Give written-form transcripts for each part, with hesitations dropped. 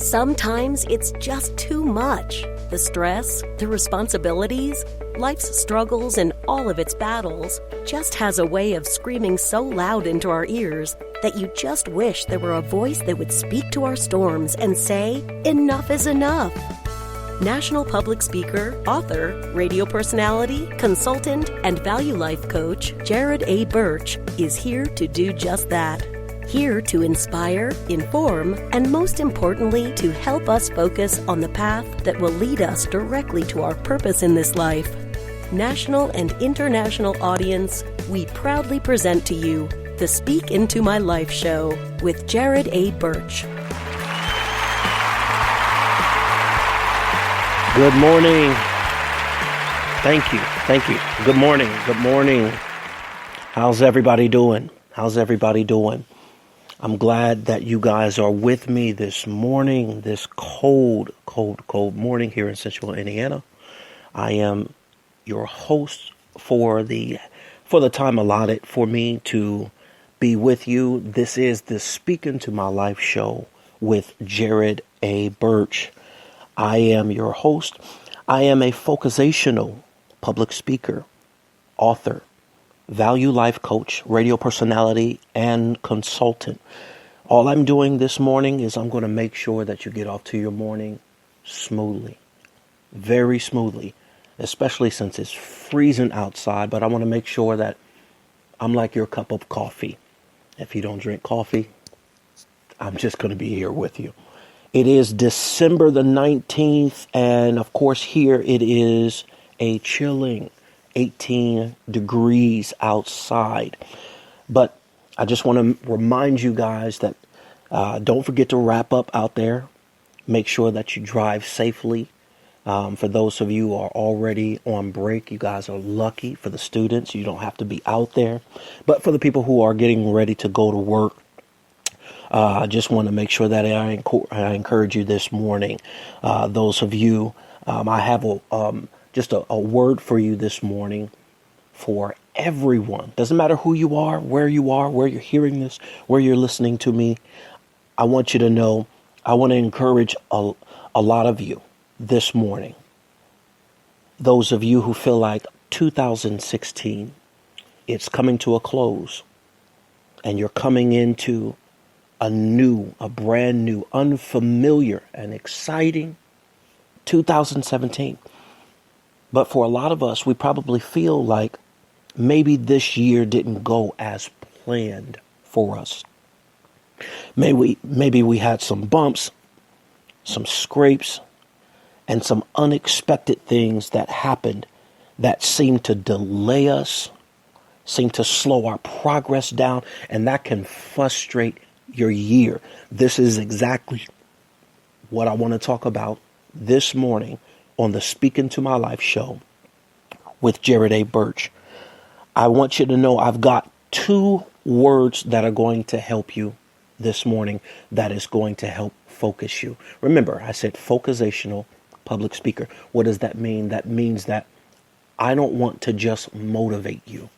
Sometimes it's just too much. The stress, the responsibilities, life's struggles, and all of its battles just has a way of screaming so loud into our ears that you just wish there were a voice that would speak to our storms and say, enough is enough. National public speaker, author, radio personality, consultant, and value life coach Jared A. Birch is here to do just that. Here to inspire, inform, and most importantly, to help us focus on the path that will lead us directly to our purpose in this life. National and international audience, we proudly present to you the Speak Into My Life Show with Jared A. Birch. Good morning. Thank you. Good morning. How's everybody doing? I'm glad that you guys are with me this morning, this cold morning here in Central Indiana. I am your host for the time allotted for me to be with you. This is the Speak Into My Life Show with Jared A. Birch. I am your host. I am a focusational public speaker, author, value life coach, radio personality, and consultant. All I'm doing this morning is I'm going to make sure that you get off to your morning smoothly, very smoothly, especially since it's freezing outside. But I want to make sure that I'm like your cup of coffee. If you don't drink coffee, I'm just going to be here with you. It is December the 19th, and of course here it is a chilling 18 degrees outside. But I just want to remind you guys that don't forget to wrap up out there. Make sure that you drive safely. For those of you who are already on break, you guys are lucky. For the students, you don't have to be out there. But for the people who are getting ready to go to work, I just want to make sure that I encourage you this morning. Those of you, I have a word for you this morning for everyone. Doesn't matter who you are, where you're hearing this, where you're listening to me. I want you to know, I want to encourage a lot of you this morning. Those of you who feel like 2016, it's coming to a close, and you're coming into a brand new, unfamiliar, and exciting 2017. But for a lot of us, we probably feel like maybe this year didn't go as planned for us. Maybe we had some bumps, some scrapes, and some unexpected things that happened that seemed to delay us, seemed to slow our progress down, and that can frustrate your year. This is exactly what I want to talk about this morning on the Speak Into My Life Show with Jared A. Birch. I want you to know I've got 2 words that are going to help you this morning, that is going to help focus you. Remember, I said focusational public speaker. What does that mean? That means that I don't want to just motivate you.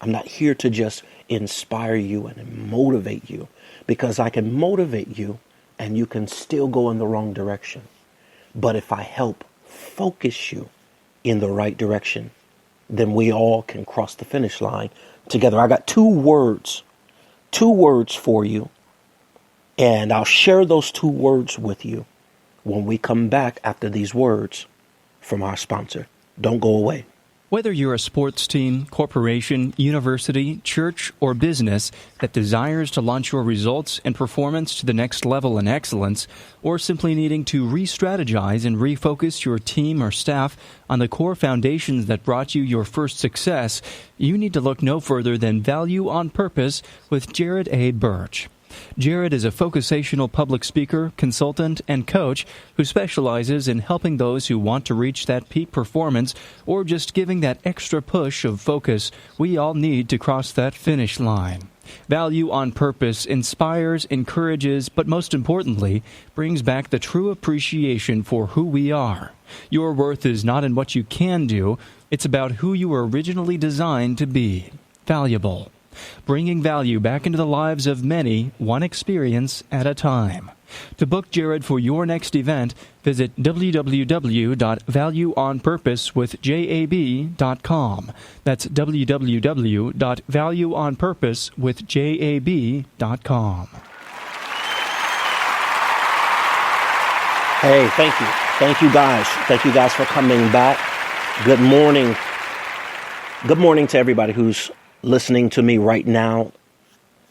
I'm not here to just inspire you and motivate you, because I can motivate you and you can still go in the wrong direction. But if I help focus you in the right direction, then we all can cross the finish line together. I got 2 words for you, and I'll share those 2 words with you when we come back after these words from our sponsor. Don't go away. Whether you're a sports team, corporation, university, church, or business that desires to launch your results and performance to the next level in excellence, or simply needing to re-strategize and refocus your team or staff on the core foundations that brought you your first success, you need to look no further than Value on Purpose with Jared A. Birch. Jared is a focusational public speaker, consultant, and coach who specializes in helping those who want to reach that peak performance or just giving that extra push of focus we all need to cross that finish line. Value on Purpose inspires, encourages, but most importantly, brings back the true appreciation for who we are. Your worth is not in what you can do, it's about who you were originally designed to be. Valuable. Bringing value back into the lives of many, one experience at a time. To book Jared for your next event, visit www.valueonpurposewithjab.com. That's www.valueonpurposewithjab.com. Hey, thank you. Thank you guys. Thank you guys for coming back. Good morning. Good morning to everybody who's listening to me right now,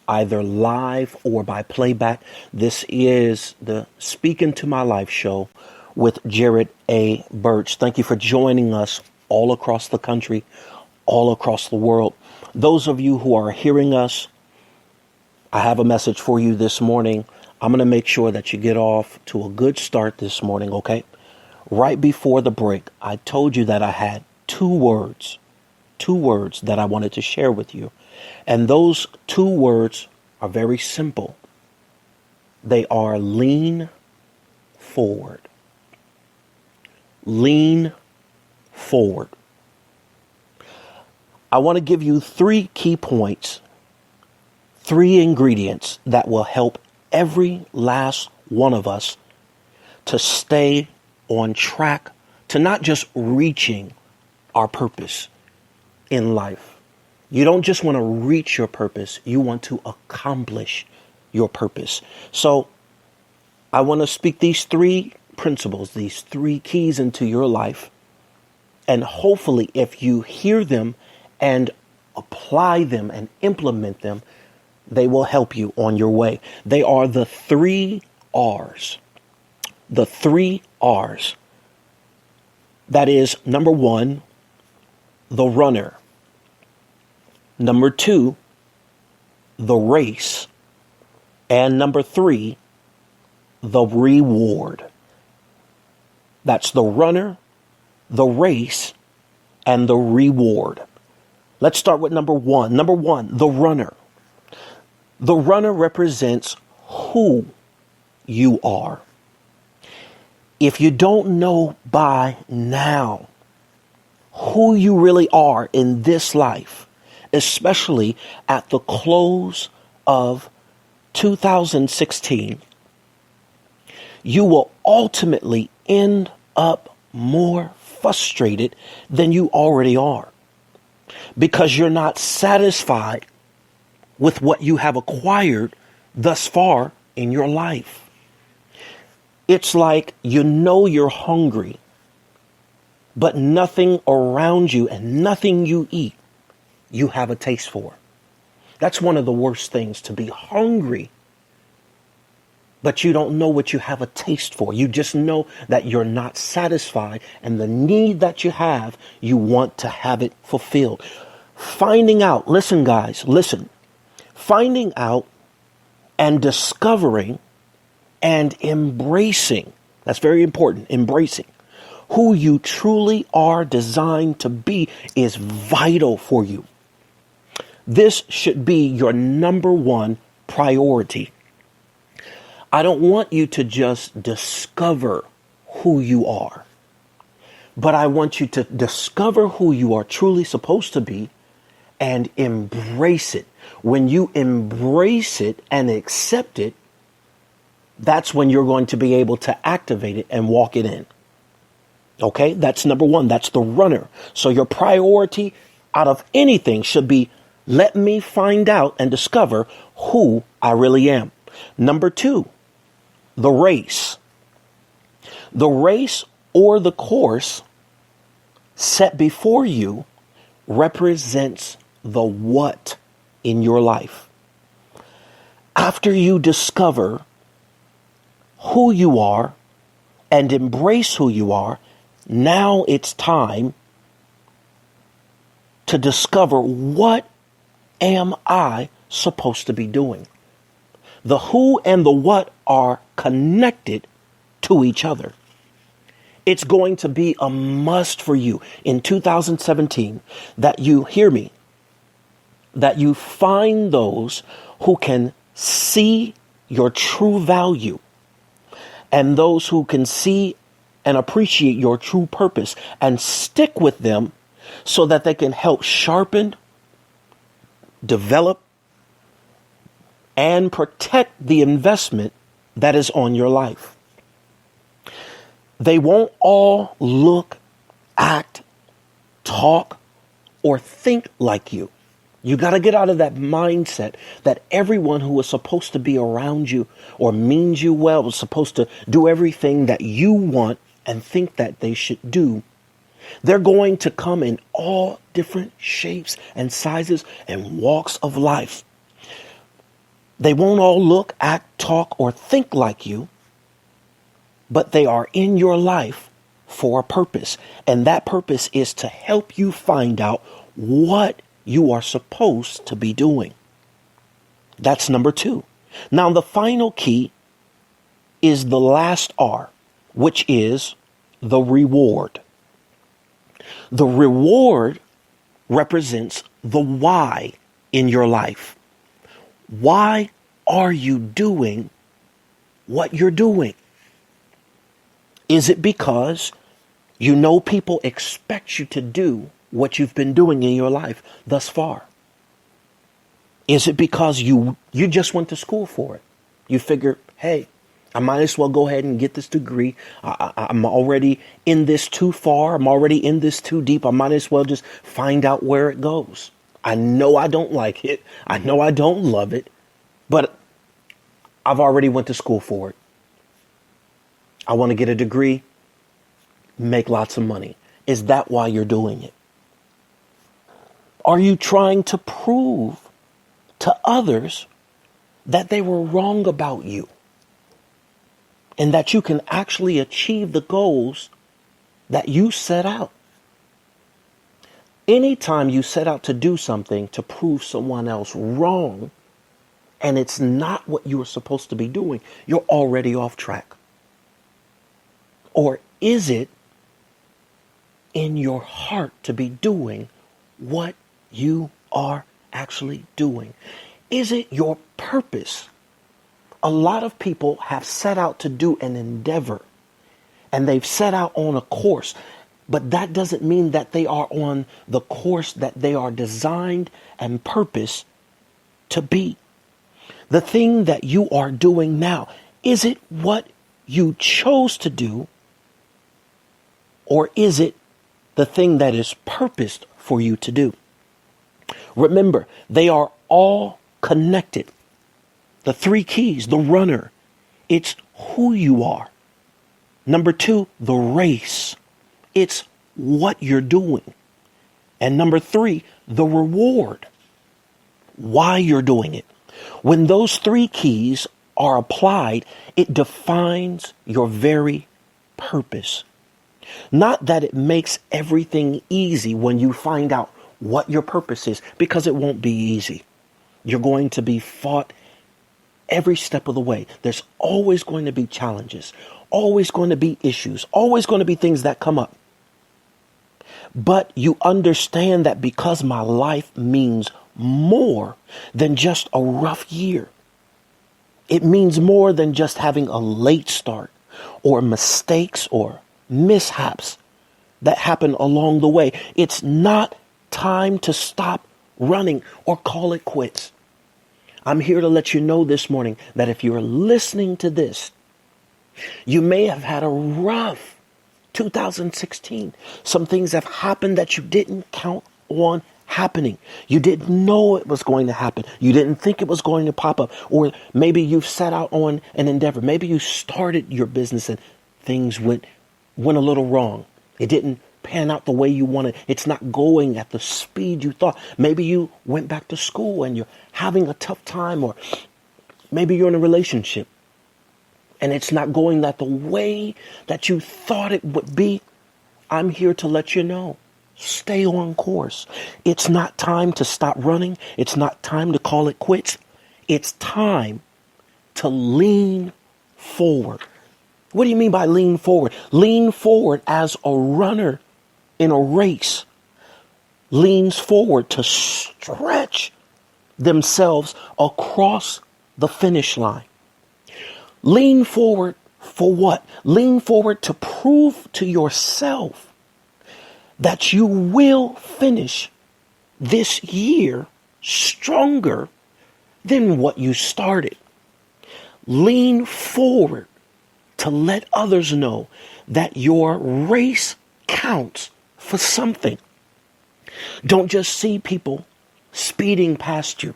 either live or by playback. This is the SpeakN2MyLife Show with Jared A. Birch. Thank you for joining us all across the country, all across the world. Those of you who are hearing us, I have a message for you this morning. I'm going to make sure that you get off to a good start this morning, okay? Right before the break, I told you that I had two words that I wanted to share with you. And those two words are very simple. They are lean forward. Lean forward. I want to give you 3 key points, 3 ingredients that will help every last one of us to stay on track to not just reaching our purpose in life. You don't just want to reach your purpose, you want to accomplish your purpose. So I want to speak these 3 principles, these 3 keys into your life. And hopefully if you hear them and apply them and implement them, they will help you on your way. They are the 3 R's. The 3 R's. That is, number 1, the runner. Number 2, the race. And number 3, the reward. That's the runner, the race, and the reward. Let's start with number 1. Number 1, the runner. The runner represents who you are. If you don't know by now who you really are in this life, especially at the close of 2016, you will ultimately end up more frustrated than you already are, because you're not satisfied with what you have acquired thus far in your life. It's like you know you're hungry, but nothing around you and nothing you eat, you have a taste for. That's one of the worst things, to be hungry, but you don't know what you have a taste for. You just know that you're not satisfied, and the need that you have, you want to have it fulfilled. Finding out, listen guys, listen. Finding out and discovering and embracing, that's very important, embracing who you truly are designed to be is vital for you. This should be your number 1 priority. I don't want you to just discover who you are, but I want you to discover who you are truly supposed to be and embrace it. When you embrace it and accept it, that's when you're going to be able to activate it and walk it in. Okay, that's number 1. That's the runner. So your priority out of anything should be, let me find out and discover who I really am. Number 2, the race. The race or the course set before you represents the what in your life. After you discover who you are and embrace who you are, now it's time to discover, what am I supposed to be doing? The who and the what are connected to each other. It's going to be a must for you in 2017 that you hear me, that you find those who can see your true value and those who can see and appreciate your true purpose and stick with them so that they can help sharpen, develop, and protect the investment that is on your life. They won't all look, act, talk, or think like you. You got to get out of that mindset that everyone who is supposed to be around you or means you well is supposed to do everything that you want and think that they should do. They're going to come in all different shapes and sizes and walks of life. They won't all look, act, talk, or think like you, but they are in your life for a purpose. And that purpose is to help you find out what you are supposed to be doing. That's number 2. Now, the final key is the last R, which is the reward. The reward represents the why in your life. Why are you doing what you're doing? Is it because you know people expect you to do what you've been doing in your life thus far? Is it because you just went to school for it? You figure, hey, I might as well go ahead and get this degree. I'm already in this too far. I'm already in this too deep. I might as well just find out where it goes. I know I don't like it. I know I don't love it, but I've already went to school for it. I want to get a degree, make lots of money. Is that why you're doing it? Are you trying to prove to others that they were wrong about you and that you can actually achieve the goals that you set out? Anytime you set out to do something to prove someone else wrong and it's not what you were supposed to be doing, you're already off track. Or is it in your heart to be doing what you are actually doing? Is it your purpose? A lot of people have set out to do an endeavor and they've set out on a course, but that doesn't mean that they are on the course that they are designed and purposed to be. The thing that you are doing now, is it what you chose to do, or is it the thing that is purposed for you to do? Remember, they are all connected. The 3 keys, the runner, it's who you are. Number 2, the race, it's what you're doing. And number 3, the reward, why you're doing it. When those 3 keys are applied, it defines your very purpose. Not that it makes everything easy when you find out what your purpose is, because it won't be easy. You're going to be fought every step of the way. There's always going to be challenges, always going to be issues, always going to be things that come up. But you understand that because my life means more than just a rough year. It means more than just having a late start or mistakes or mishaps that happen along the way. It's not time to stop running or call it quits. I'm here to let you know this morning that if you're listening to this, you may have had a rough 2016. Some things have happened that you didn't count on happening. You didn't know it was going to happen. You didn't think it was going to pop up. Or maybe you've set out on an endeavor. Maybe you started your business and things went a little wrong. It didn't pan out the way you wanted. It's not going at the speed you thought. Maybe you went back to school and you're having a tough time, or maybe you're in a relationship and it's not going that the way that you thought it would be. I'm here to let you know, stay on course. It's not time to stop running. It's not time to call it quits. It's time to lean forward. What do you mean by lean forward? Lean forward as a runner in a race leans forward to stretch themselves across the finish line. Lean forward for what? Lean forward to prove to yourself that you will finish this year stronger than what you started. Lean forward to let others know that your race counts for something. Don't just see people speeding past you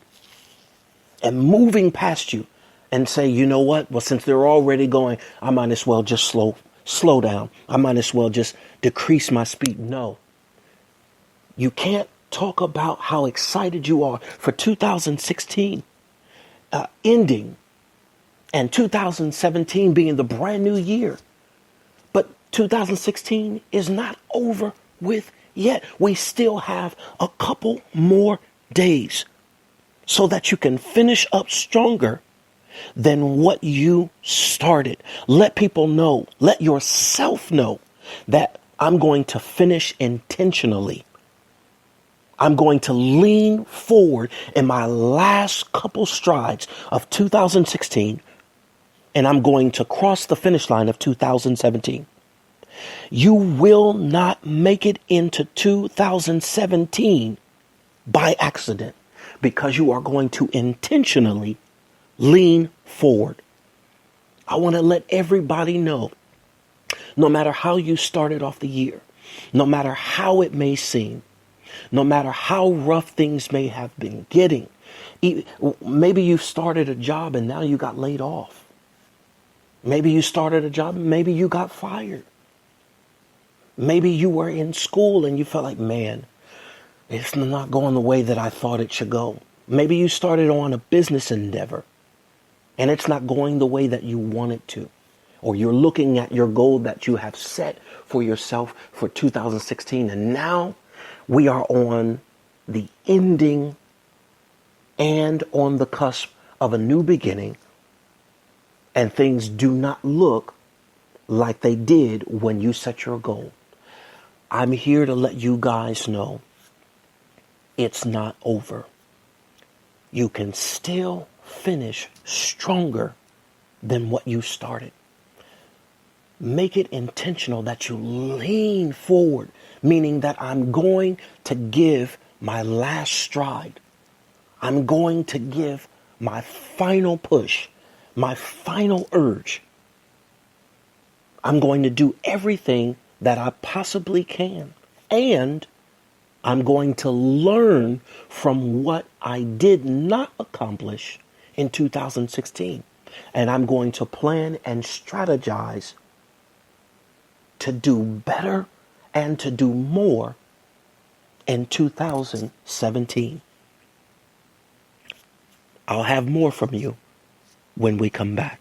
and moving past you and say, you know what? Well, since they're already going, I might as well just slow down. I might as well just decrease my speed. No. You can't talk about how excited you are for 2016 ending and 2017 being the brand new year. But 2016 is not over with yet. We still have a couple more days so that you can finish up stronger than what you started. Let people know, let yourself know that I'm going to finish intentionally. I'm going to lean forward in my last couple strides of 2016, and I'm going to cross the finish line of 2017. You will not make it into 2017 by accident, because you are going to intentionally lean forward. I want to let everybody know, no matter how you started off the year, no matter how it may seem, no matter how rough things may have been getting, maybe you started a job and now you got laid off. Maybe you started a job and maybe you got fired. Maybe you were in school and you felt like, man, it's not going the way that I thought it should go. Maybe you started on a business endeavor and it's not going the way that you want it to. Or you're looking at your goal that you have set for yourself for 2016. And now we are on the ending and on the cusp of a new beginning. And things do not look like they did when you set your goal. I'm here to let you guys know it's not over. You can still finish stronger than what you started. Make it intentional that you lean forward, meaning that I'm going to give my last stride. I'm going to give my final push, my final urge. I'm going to do everything that I possibly can. And I'm going to learn from what I did not accomplish in 2016. And I'm going to plan and strategize to do better and to do more in 2017. I'll have more from you when we come back.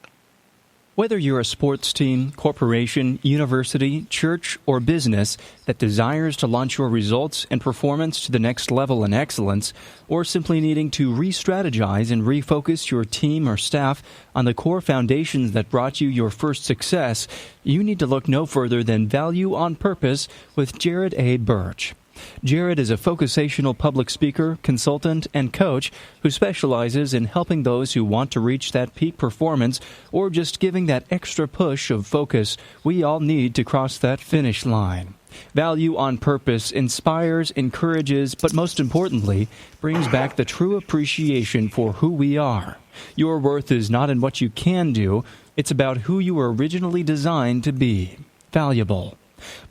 Whether you're a sports team, corporation, university, church, or business that desires to launch your results and performance to the next level in excellence, or simply needing to re-strategize and refocus your team or staff on the core foundations that brought you your first success, you need to look no further than Value on Purpose with Jared A. Birch. Jared is a focusational public speaker, consultant, and coach who specializes in helping those who want to reach that peak performance or just giving that extra push of focus we all need to cross that finish line. Value on Purpose inspires, encourages, but most importantly, brings back the true appreciation for who we are. Your worth is not in what you can do, it's about who you were originally designed to be. Valuable.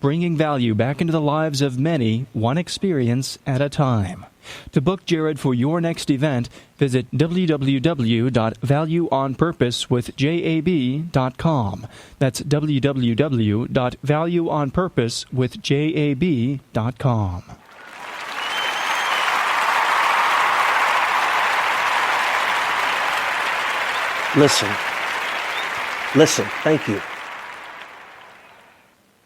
Bringing value back into the lives of many, one experience at a time. To book Jared for your next event, visit www.valueonpurposewithjab.com. That's www.valueonpurposewithjab.com. Listen, thank you.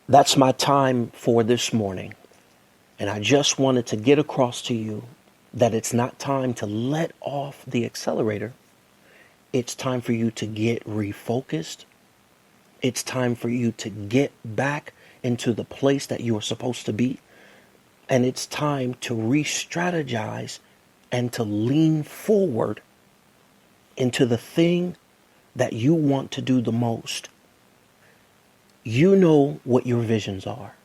That's my time for this morning. And I just wanted to get across to you that it's not time to let off the accelerator. It's time for you to get refocused. It's time for you to get back into the place that you are supposed to be. And it's time to re-strategize and to lean forward into the thing that you want to do the most. You know what your visions are.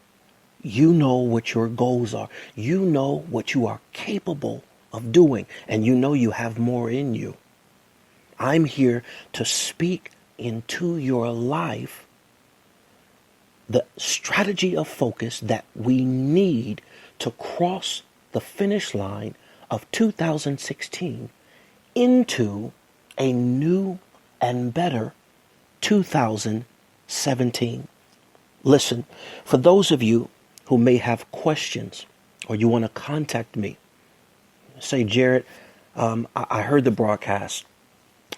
You know what your goals are. You know what you are capable of doing. And you know you have more in you. I'm here to speak into your life the strategy of focus that we need to cross the finish line of 2016 into a new and better 2017. Listen, for those of you who may have questions or you want to contact me, say, Jared, I heard the broadcast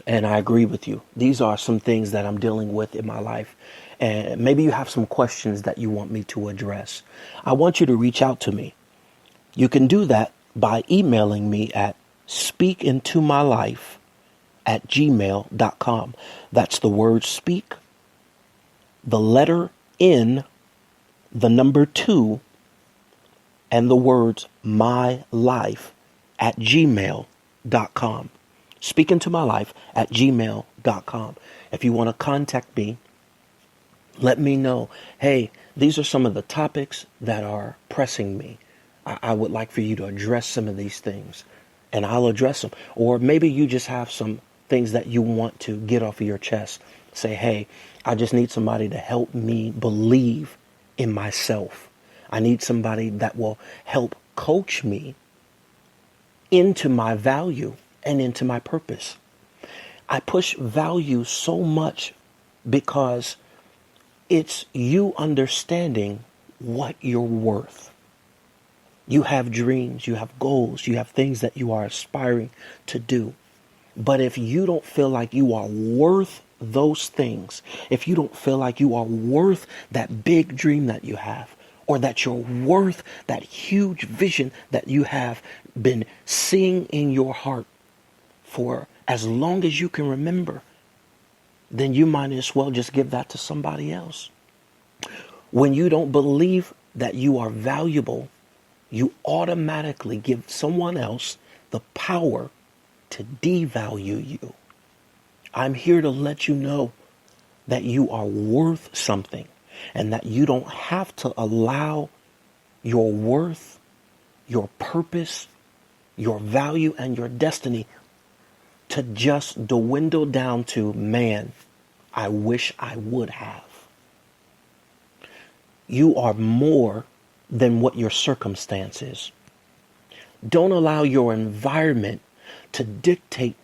and I agree with you. These are some things that I'm dealing with in my life. And maybe you have some questions that you want me to address. I want you to reach out to me. You can do that by emailing me at SpeakN2MyLife@gmail.com. That's the word speak, the letter N, the number 2, and the words my life at gmail.com. SpeakN2MyLife@gmail.com. If you want to contact me, let me know, hey, these are some of the topics that are pressing me. I would like for you to address some of these things, and I'll address them. Or maybe you just have some things that you want to get off of your chest. Say, hey, I just need somebody to help me believe in myself. I need somebody that will help coach me into my value and into my purpose. I push value so much because it's you understanding what you're worth. You have dreams, you have goals, you have things that you are aspiring to do. But if you don't feel like you are worth those things, if you don't feel like you are worth that big dream that you have, or that you're worth that huge vision that you have been seeing in your heart for as long as you can remember, then you might as well just give that to somebody else. When you don't believe that you are valuable, you automatically give someone else the power to devalue you. I'm here to let you know that you are worth something and that you don't have to allow your worth, your purpose, your value, and your destiny to just dwindle down to, man, I wish I would have. You are more than what your circumstance is. Don't allow your environment to dictate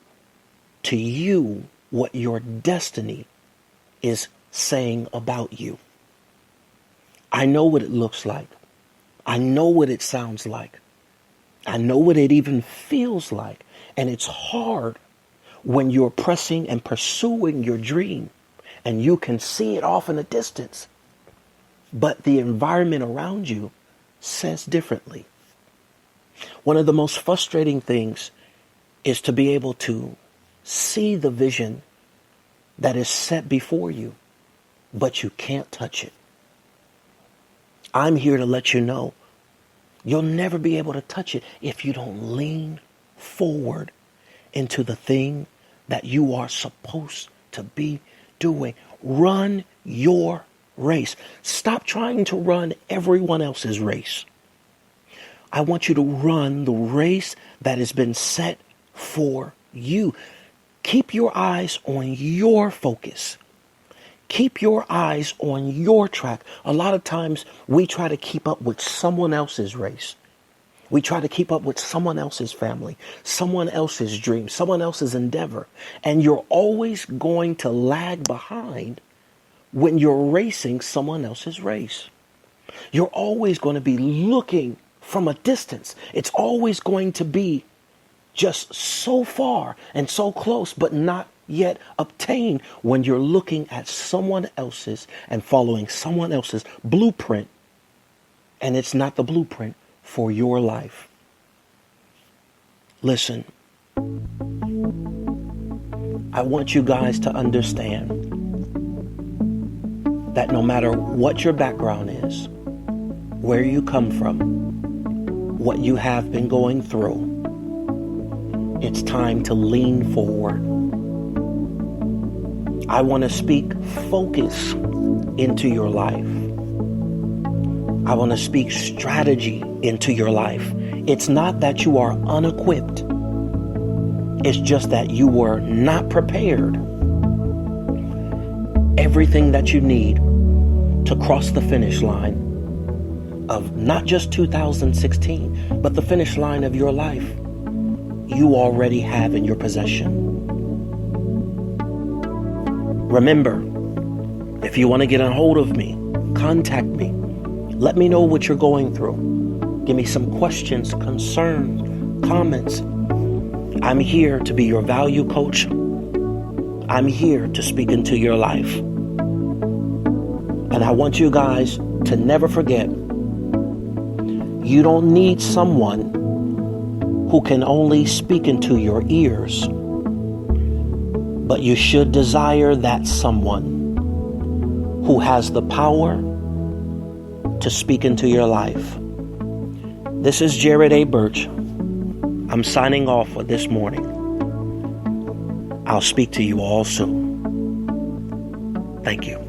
to you what your destiny is saying about you. I know what it looks like. I know what it sounds like. I know what it even feels like. And it's hard when you're pressing and pursuing your dream and you can see it off in the distance, but the environment around you says differently. One of the most frustrating things is to be able to see the vision that is set before you, but you can't touch it. I'm here to let you know you'll never be able to touch it if you don't lean forward into the thing that you are supposed to be doing. Run your race. Stop trying to run everyone else's race. I want you to run the race that has been set for you. Keep your eyes on your focus. Keep your eyes on your track. A lot of times we try to keep up with someone else's race. We try to keep up with someone else's family, someone else's dream, someone else's endeavor. And you're always going to lag behind when you're racing someone else's race. You're always going to be looking from a distance. It's always going to be just so far and so close, but not yet obtained when you're looking at someone else's and following someone else's blueprint, and it's not the blueprint for your life. Listen, I want you guys to understand that no matter what your background is, where you come from, what you have been going through, it's time to lean forward. I want to speak focus into your life. I want to speak strategy into your life. It's not that you are unequipped. It's just that you were not prepared. Everything that you need to cross the finish line of not just 2016, but the finish line of your life, you already have in your possession. Remember, if you want to get a hold of me, contact me. Let me know what you're going through. Give me some questions, concerns, comments. I'm here to be your value coach. I'm here to speak into your life. And I want you guys to never forget, you don't need someone who can only speak into your ears, but you should desire that someone who has the power to speak into your life. This is Jared A. Birch. I'm signing off for this morning. I'll speak to you all soon. Thank you.